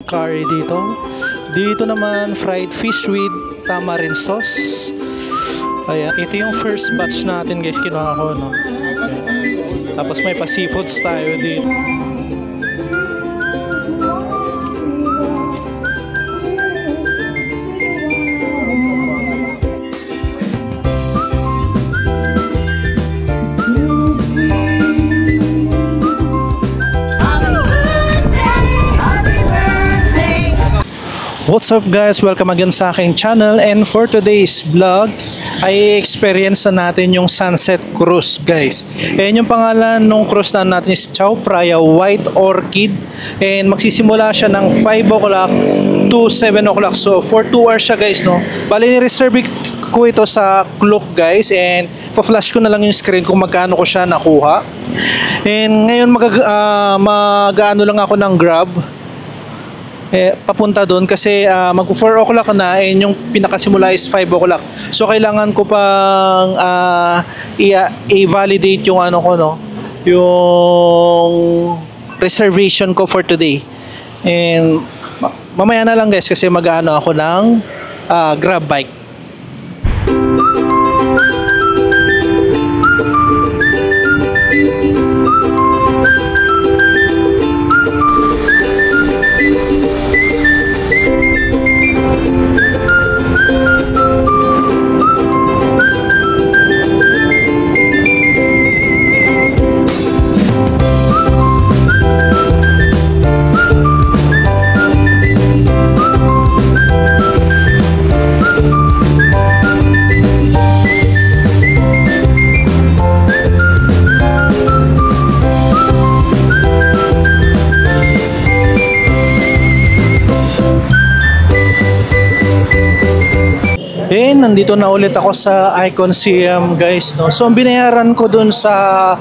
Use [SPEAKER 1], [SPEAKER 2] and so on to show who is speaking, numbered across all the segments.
[SPEAKER 1] curry dito. Dito naman fried fish with tamarind sauce. Ayan, ito yung first batch natin guys, kinuha ko, no? Ayan. Tapos may pa seafoods tayo dito. What's up guys? Welcome again sa aking channel, and for today's vlog ay experience na natin yung sunset cruise guys. And yung pangalan ng cruise na natin is Chao Phraya White Orchid, and magsisimula siya ng 5 o'clock to 7 o'clock, so for 2 hours siya guys, no? Bali ni-reserve ko ito sa Klook guys, and pa-flash ko na lang yung screen kung magkano ko siya nakuha. And ngayon mag-ano lang ako ng Grab papunta doon kasi mag 4 o'clock na, and yung pinakasimula is 5 o'clock. So kailangan ko pang i-validate yung ano ko, no, yung reservation ko for today. And mamaya na lang guys kasi mag-ano ako ng Grab bike. Nandito na ulit ako sa Icon Siam guys, no. So ang binayaran ko dun sa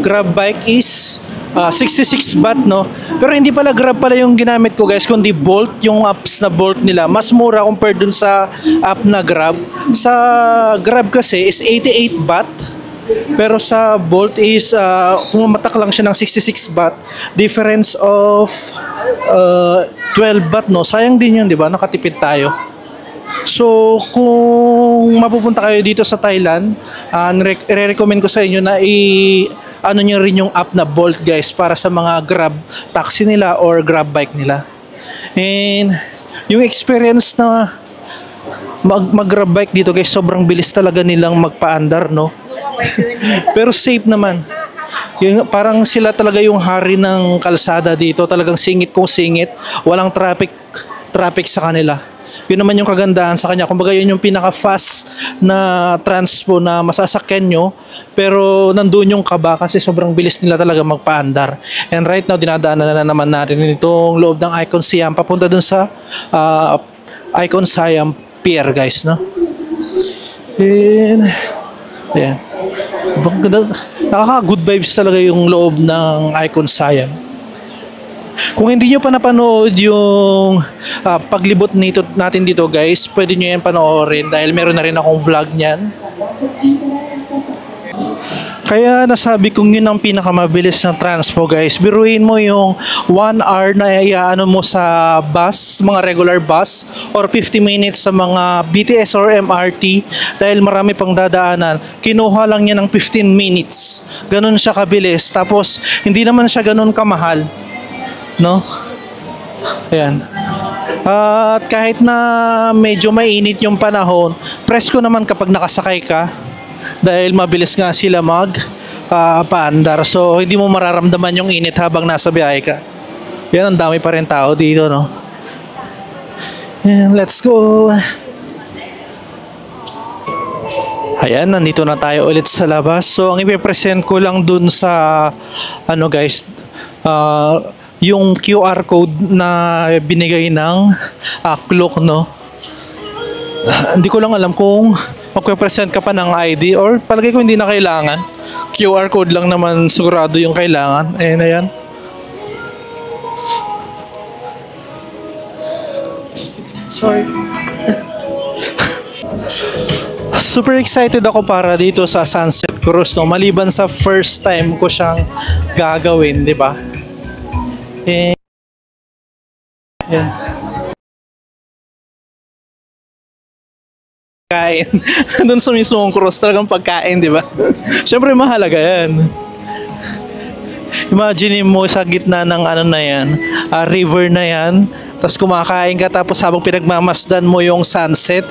[SPEAKER 1] Grab bike is 66 baht, no. Pero hindi pala Grab pala yung ginamit ko guys, kundi Bolt, yung apps na Bolt nila. Mas mura compared dun sa app na Grab. Sa Grab kasi is 88 baht. Pero sa Bolt is pumatak lang siya ng 66 baht. Difference of 12 baht, no. Sayang din yun, di ba? Nakatipid tayo. So kung mapupunta kayo dito sa Thailand, re-recommend ko sa inyo na ano nyo rin yung app na Bolt guys, para sa mga Grab taxi nila or Grab bike nila. And yung experience na mag-Grab bike dito guys, sobrang bilis talaga nilang magpaandar, no. Pero safe naman. Yung, parang sila talaga yung hari ng kalsada dito. Talagang singit kung singit. Walang traffic sa kanila. Yun naman yung kagandahan sa kanya. Kumbaga yun yung pinaka-fast na transpo na masasakyan nyo. Pero nandun yung kaba kasi sobrang bilis nila talaga magpaandar. And right now, dinadaanan na naman natin itong loob ng Icon Siam papunta dun sa Icon Siam Pier guys, no? And ayan. Nakaka-good vibes talaga yung loob ng Icon Siam. Kung hindi nyo pa napanood yung paglibot natin dito guys, pwede nyo yan panoorin dahil meron na rin akong vlog nyan. Kaya nasabi kong yun ang pinakamabilis na transpo guys. Biruin mo yung 1 hour na iaano mo sa bus, mga regular bus, or 50 minutes sa mga BTS or MRT dahil marami pang dadaanan. Kinuha lang niya ng 15 minutes. Ganun siya kabilis. Tapos hindi naman siya ganun kamahal, no? Ayan. At kahit na medyo mainit yung panahon, presko naman kapag nakasakay ka. Dahil mabilis nga sila paandar. So hindi mo mararamdaman yung init habang nasa biyahe ka. Yan, ang dami pa rin tao dito, no. And let's go. Ayan, nandito na tayo ulit sa labas. So ang ipipresent ko lang dun sa guys, yung QR code na binigay ng Klook, no. Hindi ko lang alam kung magpe-present ka pa ng ID or palagay ko hindi na kailangan. QR code lang naman sigurado yung kailangan. And ayan. Sorry. Super excited ako para dito sa Sunset Cruise, no. Maliban sa first time ko siyang gagawin, di ba? Eh, yan. Kain. Doon sa mismong cruise talagang pagkain, di ba? Siyempre mahalaga yan. Imagine mo sa gitna ng ano na yan, river na yan, tapos kumakain ka tapos habang pinagmamasdan mo yung sunset.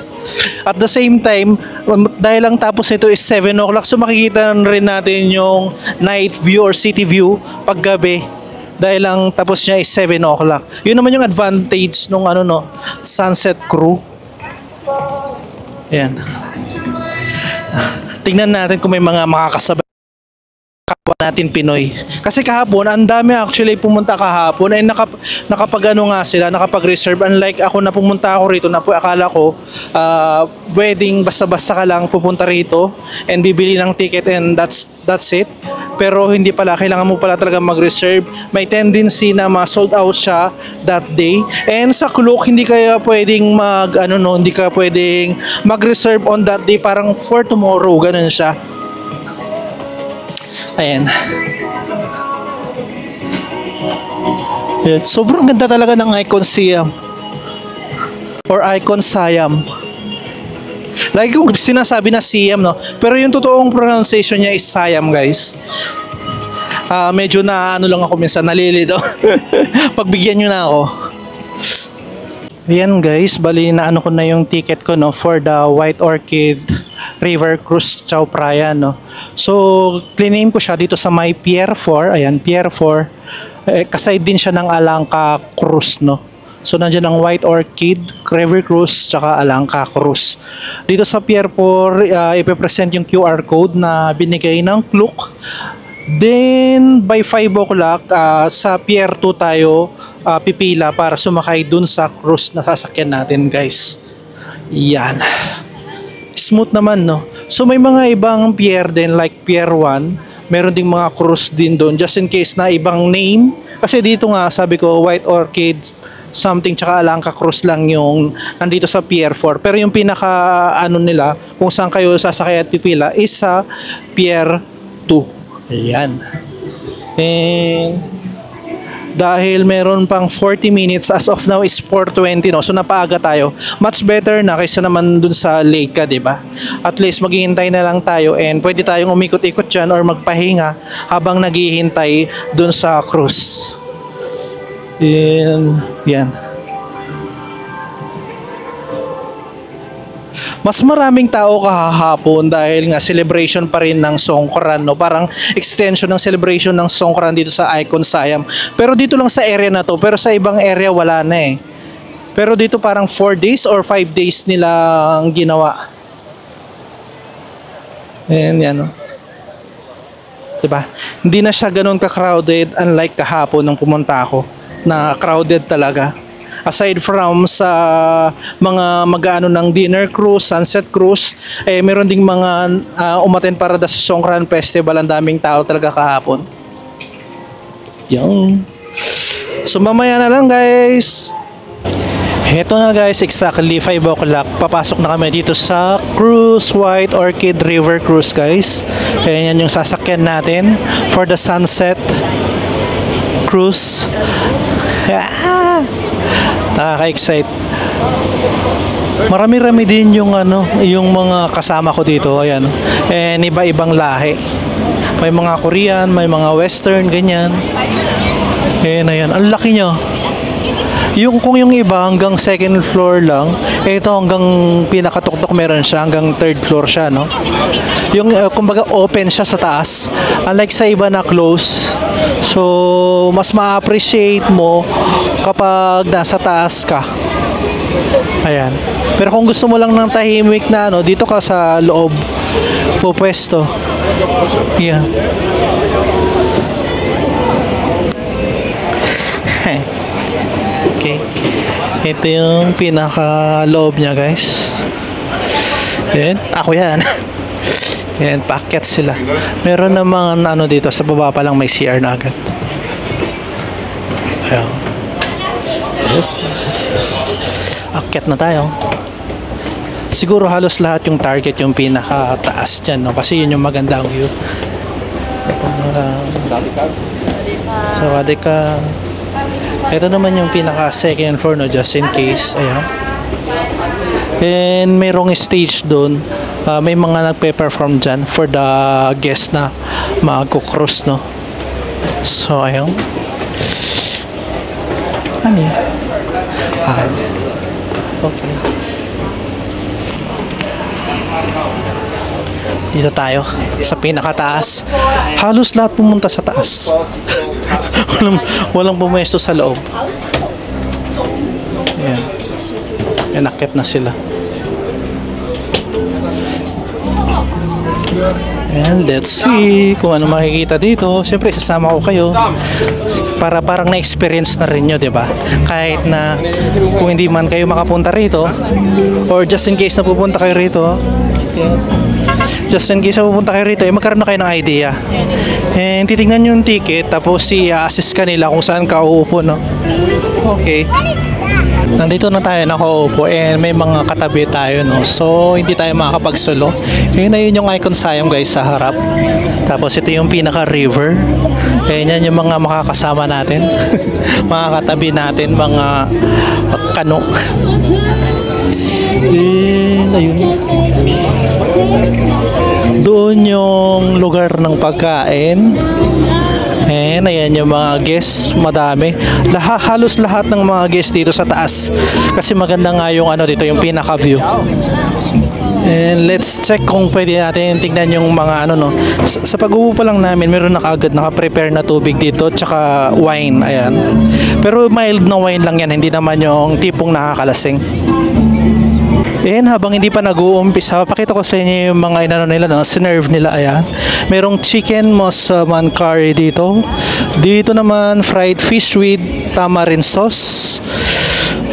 [SPEAKER 1] At the same time, dahil lang tapos ito is 7 o'clock, so makikita rin natin yung night view or city view paggabi. Dahil lang tapos niya is 7 o'clock. Yun naman yung advantage nung ano no, sunset crew. Ayan. Tingnan natin kung may mga makakasabay kapwa natin Pinoy. Kasi kahapon, ang dami actually pumunta kahapon ay nakapag ano nga sila, nakapag-reserve. Unlike ako na pumunta ako rito, na akala ko wedding basta-basta ka lang pupunta rito and bibili ng ticket and that's it. Pero hindi pala, kailangan mo pala talaga mag-reserve. May tendency na ma-sold out siya that day. And sa Klook, hindi kaya pwedeng hindi ka pwedeng mag-reserve on that day, parang for tomorrow, ganun siya. Ayan. Sobrang ganda talaga ng Icon Siam or Icon Siam. Lagi kong sinasabi na Siam, no? Pero yung totoong pronunciation niya is Siam, guys. Medyo na ano lang ako minsan, nalilito. Pagbigyan nyo na ako. Ayan guys, bali na ano ko na yung ticket ko no for the White Orchid River Cruise Chao Phraya no. So, clean ko siya dito sa may Pier 4. Ayan, Pier 4. Kaside din siya ng Alangka Cruise no. So, nandiyan ang White Orchid River Cruise tsaka Alangka Cruise. Dito sa Pier 4, ipe-present yung QR code na binigay ng Klook. Then, by 5 o'clock, sa Pier 2 tayo pipila para sumakay dun sa cruise na sasakyan natin, guys. Yan. Smooth naman, no? So, may mga ibang pier din, like Pier 1. Meron ding mga cruise din doon, just in case na ibang name. Kasi dito nga, sabi ko, White Orchid something tsaka Alangka Cruise lang yung nandito sa Pier 4. Pero yung pinaka, nila, kung saan kayo sasakay at pipila, is sa Pier 2. Ayan. And dahil meron pang 40 minutes, as of now is 4:20 no. So napaaga tayo. Much better na kaysa naman dun sa late ka, 'di ba? At least maghihintay na lang tayo and pwede tayong umikot-ikot diyan or magpahinga habang naghihintay dun sa cruise. And yan. Mas maraming tao kahapon dahil nga celebration pa rin ng Songkran, no? Parang extension ng celebration ng Songkran dito sa Icon Siam. Pero dito lang sa area na to, pero sa ibang area wala na eh. Pero dito parang 4 days or 5 days nilang ginawa. Ayan, yan, no? Diba? Hindi na siya ganun ka-crowded unlike kahapon nung pumunta ako na crowded talaga. Aside from sa mga mag-ano ng dinner cruise, sunset cruise, meron ding mga umaten para sa Songkran Festival. Ang daming tao talaga kahapon. Yung. So mamaya na lang guys. Heto na guys, exactly 5 o'clock. Papasok na kami dito sa Cruise White Orchid River Cruise guys. Ayan yan yung sasakyan natin for the sunset cruise. Nakaka-excite. Marami-rami din yung yung mga kasama ko dito, ayan. And iba-ibang lahi. May mga Korean, may mga Western, ganyan. Ayan. Ang laki niya. Kung yung iba hanggang second floor lang, ito hanggang pinakatuktok meron siya, hanggang third floor siya, no? Yung kumbaga open siya sa taas, unlike sa iba na close. So, mas ma-appreciate mo kapag nasa taas ka. Ayan. Pero kung gusto mo lang ng tahimik na dito ka sa loob, pupwesto. Yeah. Okay. Ito yung pinaka-loob niya, guys. Yan. Ako yan. Yan, paakyat sila. Meron namang dito, sa baba pa lang may CR na agad. Ayan. Yes. Akyat na tayo. Siguro halos lahat yung target yung pinaka-taas dyan, no? Kasi yun yung magandang view. Sawadee ka. Ito naman yung pinaka second floor, no, just in case. Ayan. And mayroong stage doon. May mga nagpe-perform dyan for the guest na magko-cruise, no. So, ayun. Ano yun? Okay. Dito tayo sa pinakataas. Halos lahat pumunta sa taas. walang pumesto sa loob. Ayan. Inakit na sila. And let's see kung ano makikita dito. Siyempre sasama ko kayo para parang na-experience na rin nyo, diba? Kahit na kung hindi man kayo makapunta rito, or just in case na pupunta kayo rito, yes, just in case na pupunta kayo rito, magkaroon na kayo ng idea. And titignan nyo yung ticket, tapos i-assist ka nila kung saan ka uupo, no? Okay. Nandito na tayo nakaupo and may mga katabi tayo, no, so hindi tayo makakapagsulo. Yun na yun yung icon sayang, guys, sa harap. Tapos ito yung pinaka river. Yan yung mga makakasama natin. Mga katabi natin, mga kano. And ayun, doon yung lugar ng pagkain. And ayan yung mga guests, madami. Halos lahat ng mga guests dito sa taas. Kasi maganda nga yung ano dito, yung pinaka view. And let's check kung pwede natin tingnan yung mga ano, no. Sa pag-upo pa lang namin, meron na kaagad naka-prepare na tubig dito, tsaka wine, ayan. Pero mild na wine lang yan, hindi naman yung tipong nakakalasing. And habang hindi pa nag-uumpisa, pakita ko sa inyo yung mga inano nila, no, sinerve nila, ayan. Merong chicken massaman curry dito. Dito naman fried fish with tamarind sauce.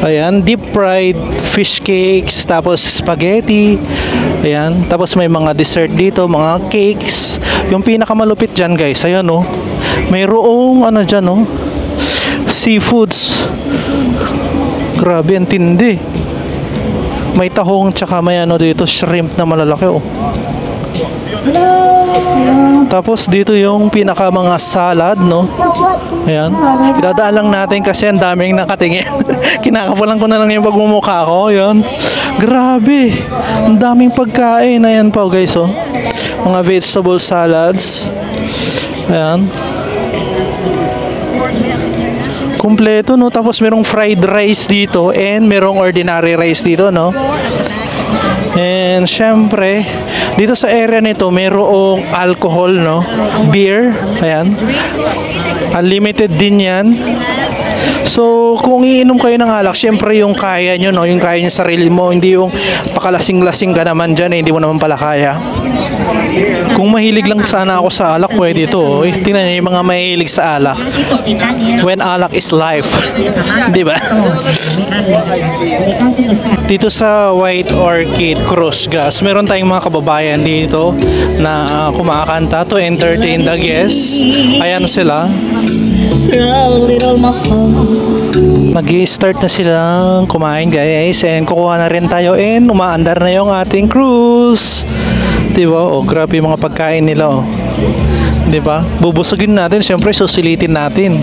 [SPEAKER 1] Ayan, deep fried fish cakes, tapos spaghetti. Ayan, tapos may mga dessert dito, mga cakes. Yung pinakamalupit dyan, guys, ayan, no. Mayroong ano dyan, no, seafoods. Grabe, ang tindi. May tahong tsaka may ano dito, shrimp na malalaki, oh. Tapos dito yung pinaka mga salad, no. Ayan. Idadaan lang natin kasi ang daming nakatingin. Kinakapalan ko na lang yung pagmumukha ko. Ayan. Grabe. Ang daming pagkain. Ayan pa, guys, oh. Mga vegetable salads. Ayan. Kompleto, no. Tapos merong fried rice dito and merong ordinary rice dito, no. And syempre, dito sa area nito merong alcohol, no. Beer, ayan. Unlimited din 'yan. So, kung iinom kayo ng alak, syempre yung kaya nyo, no, yung kaya nyo sarili mo, hindi yung pakalasing-lasing ka naman dyan, hindi mo naman pala kaya. Kung mahilig lang sana ako sa alak, pwede ito. Tingnan nyo yung mga mahilig sa alak. When alak is life. Di ba? Dito sa White Orchid Cruise, guys, meron tayong mga kababayan dito na kumakanta to entertain the guests. Ayan sila. Nag-i-start na silang kumain, guys, and kukuha na rin tayo and umaandar na yung ating cruise. Diba? Oh, grabe yung mga pagkain nila, oh. Diba? Bubusugin natin, syempre susilitin natin.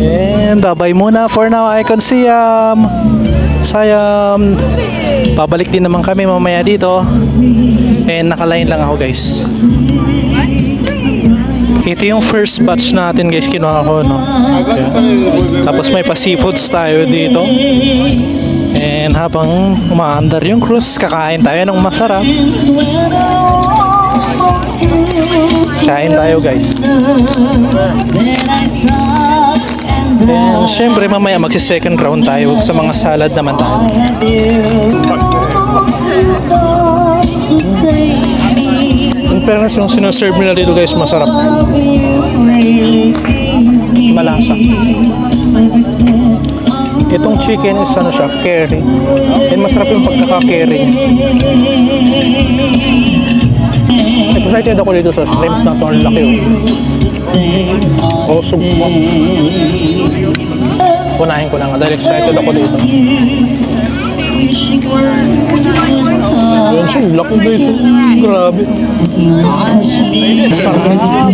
[SPEAKER 1] And bye-bye muna for now, Icon Siam. Sayang. Babalik din naman kami mamaya dito. And nakaline lang ako, guys. Ito yung first batch natin, guys, kinuha ko, no? Okay. Tapos may pa-seafoods tayo dito. And habang umaandar yung cruise, kakain tayo ng masarap. Kain tayo, guys. And syempre mamaya magsi-second round tayo sa mga salad naman tayo. In fairness, yung sinaserve nila dito, guys, masarap. Malasa. Itong chicken is ano siya, curry. And masarap yung pagkaka-curry. Excited ako dito sa shrimp na to. Ang laki, oh. Awesome. Punahin ko na nga dahil excited ako dito.
[SPEAKER 2] Ayan siya, laki guys. Grabe. Sarap.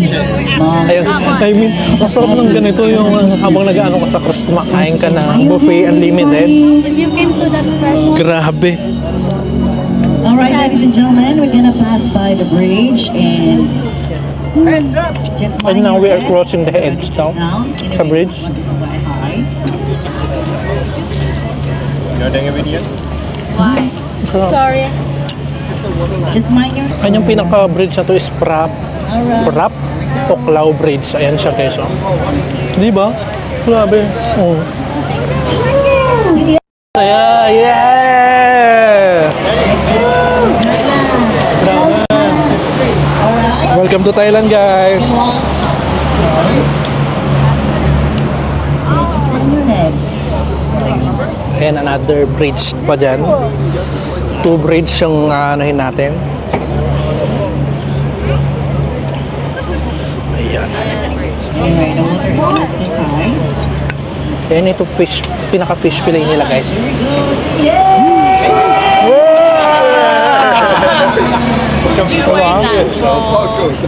[SPEAKER 2] Ayan, I mean, masarap ng ganito yung habang nag-ano ka sa cruise, kumakain ka na buffet unlimited.
[SPEAKER 3] If you came to that restaurant,
[SPEAKER 1] Grabe.
[SPEAKER 4] All right, ladies and gentlemen, we're gonna pass by the bridge and just
[SPEAKER 2] And
[SPEAKER 4] mind
[SPEAKER 2] now
[SPEAKER 4] your
[SPEAKER 2] we are
[SPEAKER 4] head.
[SPEAKER 2] crossing the edge now
[SPEAKER 4] Down in
[SPEAKER 2] sa bridge.
[SPEAKER 4] This one is quite high.
[SPEAKER 3] sorry.
[SPEAKER 4] Just mind your
[SPEAKER 2] Ayan yung pinaka-bridge na to is Prap Tuklaw Bridge. Ayan siya guys. Oh. Di ba? Grabe. Oh. Yeah, yeah! Grabe. Welcome to Thailand guys.
[SPEAKER 4] Just mind your head.
[SPEAKER 2] Ayan, another bridge pa dyan. 2 bridge yung anuhin natin. Ayan.
[SPEAKER 4] Anyway, the water is not too high.
[SPEAKER 2] Ayan ito fish, pinaka-fish fillet nila guys.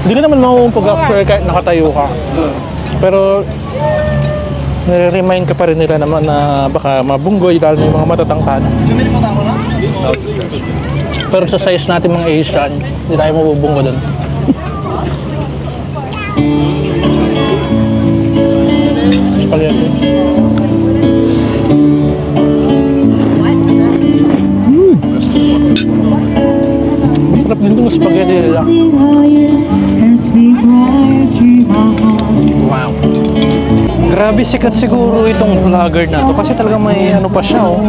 [SPEAKER 2] Hindi ka naman mauumpog after kahit nakatayo ka. Pero nire-remind ka pa rin nila naman na baka mabunggoy dahil may mga matatangkad. Pero sa size natin mga Asian, hindi tayo mabubunggo doon. Spaghetti. Masarap din itong spaghetti nila. Wow. Grabe sikat siguro itong vlogger na to kasi talagang may ano pa siya oh.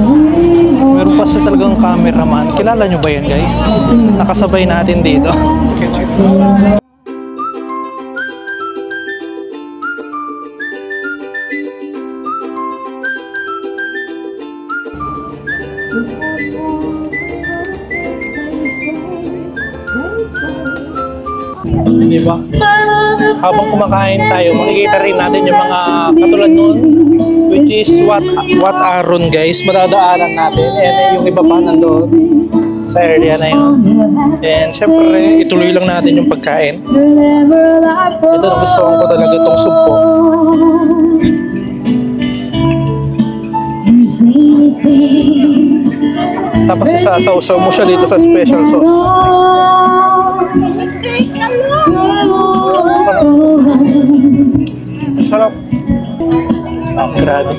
[SPEAKER 2] Meron pa siya talagang cameraman. Kilala nyo ba yan guys? Nakasabay natin dito. Diba? Habang kumakain tayo, makikita rin natin yung mga katulad nun, which is Wat Arun guys, madadaanan natin. And yung iba pa nandoon sa area na yun. And syempre, ituloy lang natin yung pagkain. Ito na gusto ko talaga itong sugpo. Tapos isasawsaw mo siya dito sa special sauce. Sarap. Oh, grabe.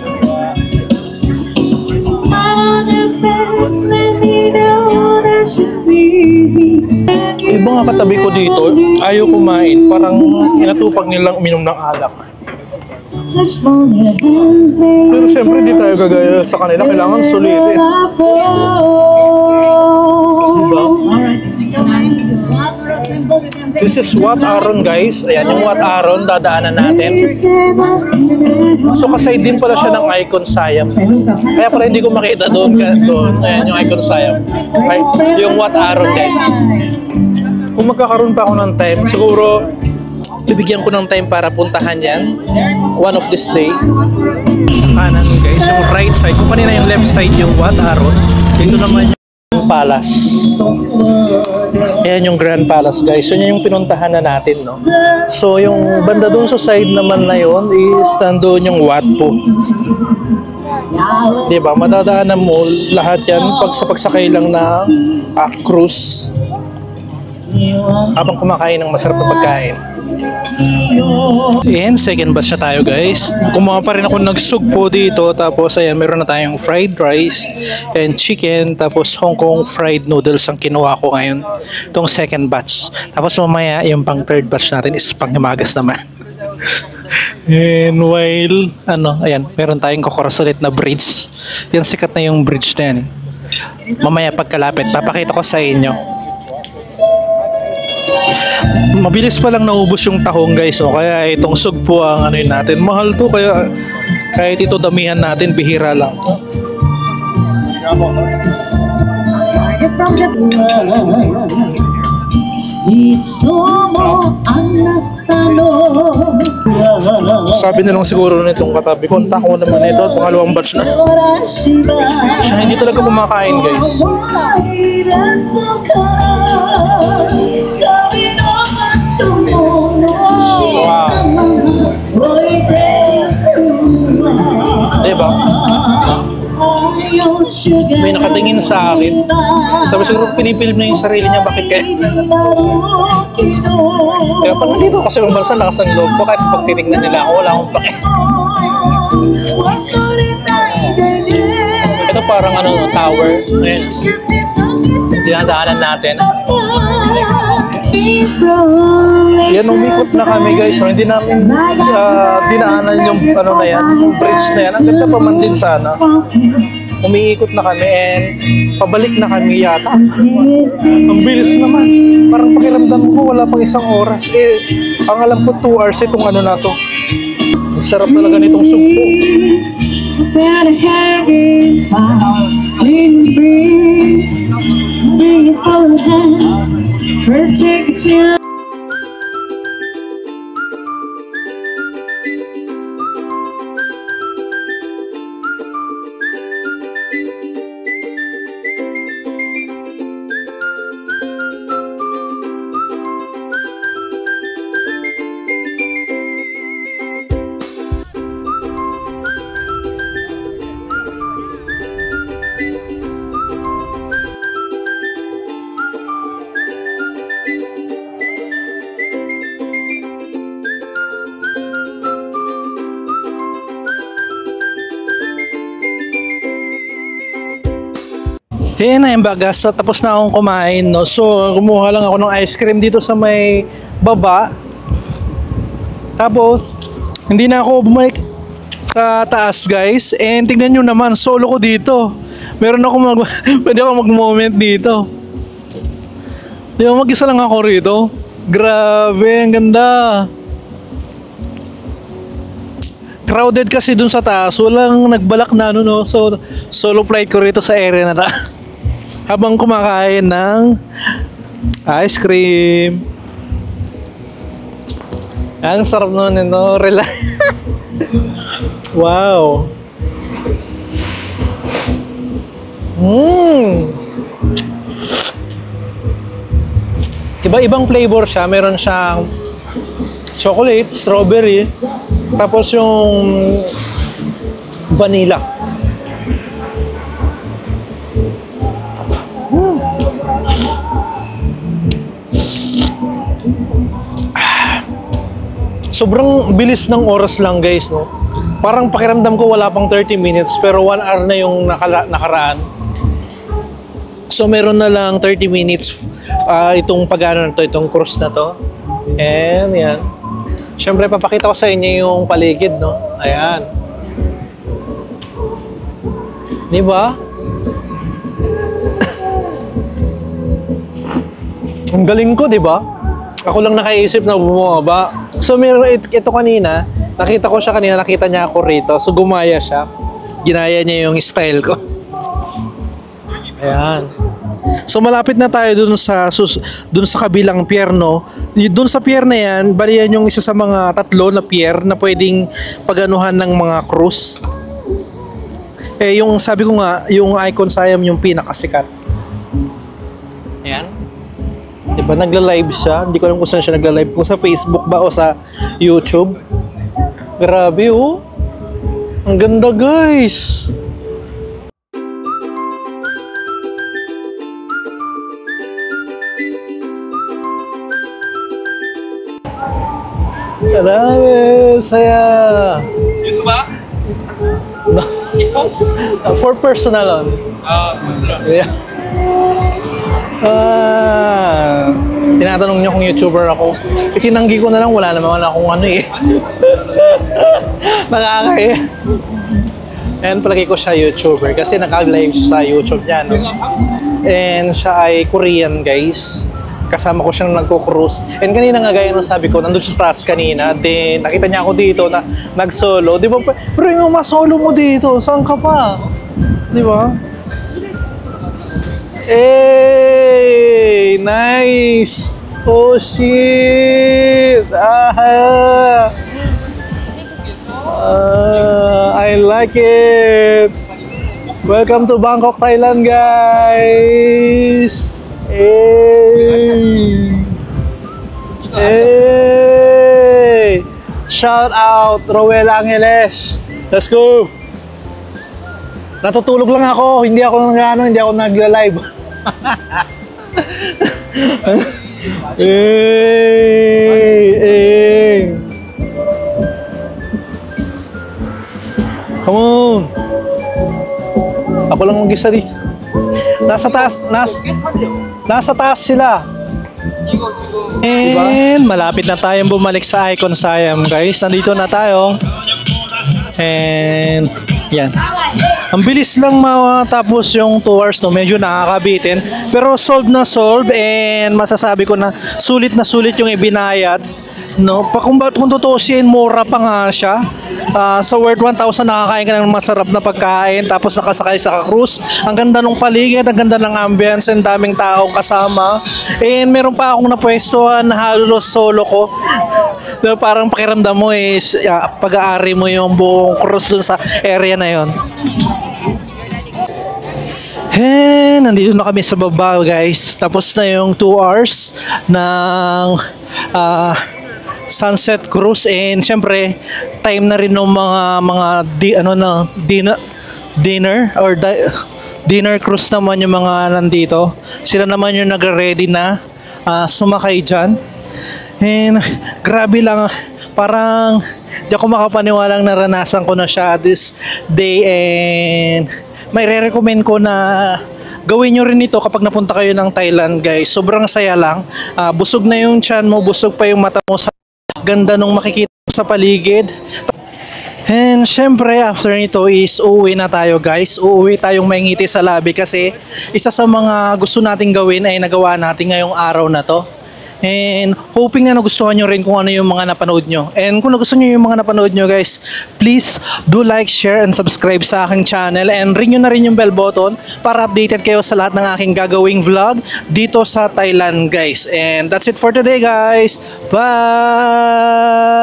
[SPEAKER 2] Yung mga katabi ko dito, ayaw kumain. Parang inatupag nilang uminom ng alak. Pero syempre hindi tayo gagaya sa kanila. Kailangan sulitin. Diba? This is Wat Arun guys. Ayan yung Wat Arun, dadaanan natin. So kasay din pala siya ng Icon Siam. Kaya pala hindi ko makita doon. Ayan yung Icon Siam. Okay? Yung Wat Arun guys. Kung magkakaroon pa ako ng time, siguro bibigyan ko ng time para puntahan yan. One of this day. Sa kanan guys, yung right side. Kung kanina yung left side yung Wat Arun. Dito naman yung Palace. Ayan yung Grand Palace guys. Yun yung pinuntahan na natin, no? So yung banda dun sa side naman na yun is nandoon yung Wat Po. Diba? Madadaanan mo lahat yan sa pagsakay lang na cruise. Habang kumakain ng masarap na pagkain. And second batch na tayo guys. Kumuha pa rin ako nagsugpo dito. Tapos ayan, meron na tayong fried rice and chicken. Tapos Hong Kong fried noodles ang kinuha ko ngayon. Itong second batch. Tapos mamaya yung pang third batch natin is pang himagas naman. And while ayan, meron tayong kukuras ulit na bridge. Yan, sikat na yung bridge na yan. Mamaya pagkalapit, papakita ko sa inyo. Mabilis pa lang naubos yung tahong guys, so kaya itong sugpo ang ano yun natin. Mahal to, kaya kahit ito damihan natin, bihira lang. Sabi na lang siguro nitong katabi ko, ang tako naman ito, pangalawang batch na. Siya hindi talaga kumakain, guys. Wow. Diba? May nakatingin sa akin. Sabi siguro pinipilm na yung sarili niya, bakit kaya? Kaya pag nandito kasi yung bansa, lakas ng loob ko, kahit pag titignan nila ako, wala akong pake. Ito parang tower. Ayan. Dinadaanan natin. Yan, umikot na kami guys. So, hindi namin dinaanan yung na yan, yung bridge na yan. Ang ganda pa man din sana. Umiikot na kami and pabalik na kami yata. Ang bilis naman. Parang pakiramdam ko wala pang isang oras. Ang alam ko 2 hours itong na to. Ang sarap talaga nitong sugpo.
[SPEAKER 1] Yan na yung bagas. Tapos na akong kumain, no? So, kumuha lang ako ng ice cream dito sa may baba. Tapos, hindi na ako bumalik sa taas, guys. And tingnan nyo naman, solo ko dito. Meron ako pwede ako mag-moment dito. Di ba, mag-isa lang ako rito. Grabe, ang ganda. Crowded kasi dun sa taas. Walang nagbalak na no. So, solo flight ko rito sa area na ta. Habang kumakain ng ice cream. Ang sarap naman ito. Relax. Wow. Iba-ibang flavor siya. Meron siyang chocolate, strawberry, tapos yung vanilla. Sobrang bilis ng oras lang guys, no? Parang pakiramdam ko wala pang 30 minutes pero 1 hour na yung nakaraan. So meron na lang 30 minutes itong pag-ano na to, itong cruise na to. And yan. Siyempre papakita ko sa inyo yung paligid, no? Ayan. Di ba? Ang galing ko, di ba? Ako lang nakaisip na bumaba. So meron ito kanina, nakita ko siya kanina, nakita niya ako rito. So gumaya siya. Ginaya niya yung style ko. Ayan. So malapit na tayo dun sa kabilang pier, no? Dun sa pier na yan, bali yan yung isa sa mga 3 na pier na pwedeng paganuhan ng mga cruise. Yung sabi ko nga, yung Icon Siam yung pinakasikat. Ayan. Diba, nagla-live siya. Hindi ko alam kung saan siya nagla-live. Kung sa Facebook ba o sa YouTube. Grabe, oh. Ang ganda, guys. Grabe, saya.
[SPEAKER 2] Yun ba?
[SPEAKER 1] For personal on. Yeah. Tinatanong niyo kung YouTuber ako. Itinanggi ko na lang, wala naman akong nakakaya. And palagi ko siya YouTuber kasi naka-live siya sa YouTube niya, no? And siya ay Korean, guys. Kasama ko siyang nagko-cruise. And kanina nga gaya ng sabi ko, nandun siya sa taas kanina. Then nakita niya ako dito na nag-solo. Di ba? Pero yung mas-solo mo dito, saan ka pa? Di ba? Hey! Nice! Oh shit! Ah!
[SPEAKER 2] I like it. Welcome to Bangkok, Thailand, guys. Hey. Hey. Shout out Roel Angeles. Let's go. Natutulog lang ako, hindi ako nagla-live. Hey. Come on. Ako lang ang gisa dito. Nasa taas sila.
[SPEAKER 1] And malapit na tayong bumalik sa Icon Siam, guys. Nandito na tayo. And yan. Ang bilis lang matapos yung 2 hours, no? Medyo nakakabitin. Pero solve na solve, and masasabi ko na sulit yung ibinayad. No, kung tutuusin, mura pa nga siya. Sa worth 1,000 nakakain ka ng masarap na pagkain, tapos nakasakay sa cruise. Ang ganda ng paligid, ang ganda ng ambience, ang daming tao kasama. And meron pa akong napwestuhan na halos solo ko. So, parang pakiramdam mo is pag-aari mo yung buong cruise dun sa area na yon. And nandito na kami sa baba, guys. Tapos na yung 2 hours ng sunset cruise, and syempre time na rin ng dinner cruise naman yung mga nandito. Sila naman yung nagre-ready na sumakay dyan. And grabe lang, parang di ako makapaniwalang naranasan ko na siya this day, and may re-recommend ko na gawin nyo rin ito kapag napunta kayo ng Thailand, guys. Sobrang saya lang. Busog na yung tiyan mo, busog pa yung mata mo sa ganda nung makikita sa paligid. And syempre after nito is uuwi na tayo, guys. Uuwi tayong may ngiti sa labi kasi isa sa mga gusto nating gawin ay nagawa natin ngayong araw na to. And hoping na nagustuhan nyo rin kung ano yung mga napanood nyo. And kung nagustuhan nyo yung mga napanood nyo, guys, please do like, share, and subscribe sa aking channel. And ring nyo na rin yung bell button para updated kayo sa lahat ng aking gagawing vlog dito sa Thailand, guys. And that's it for today, guys. Bye!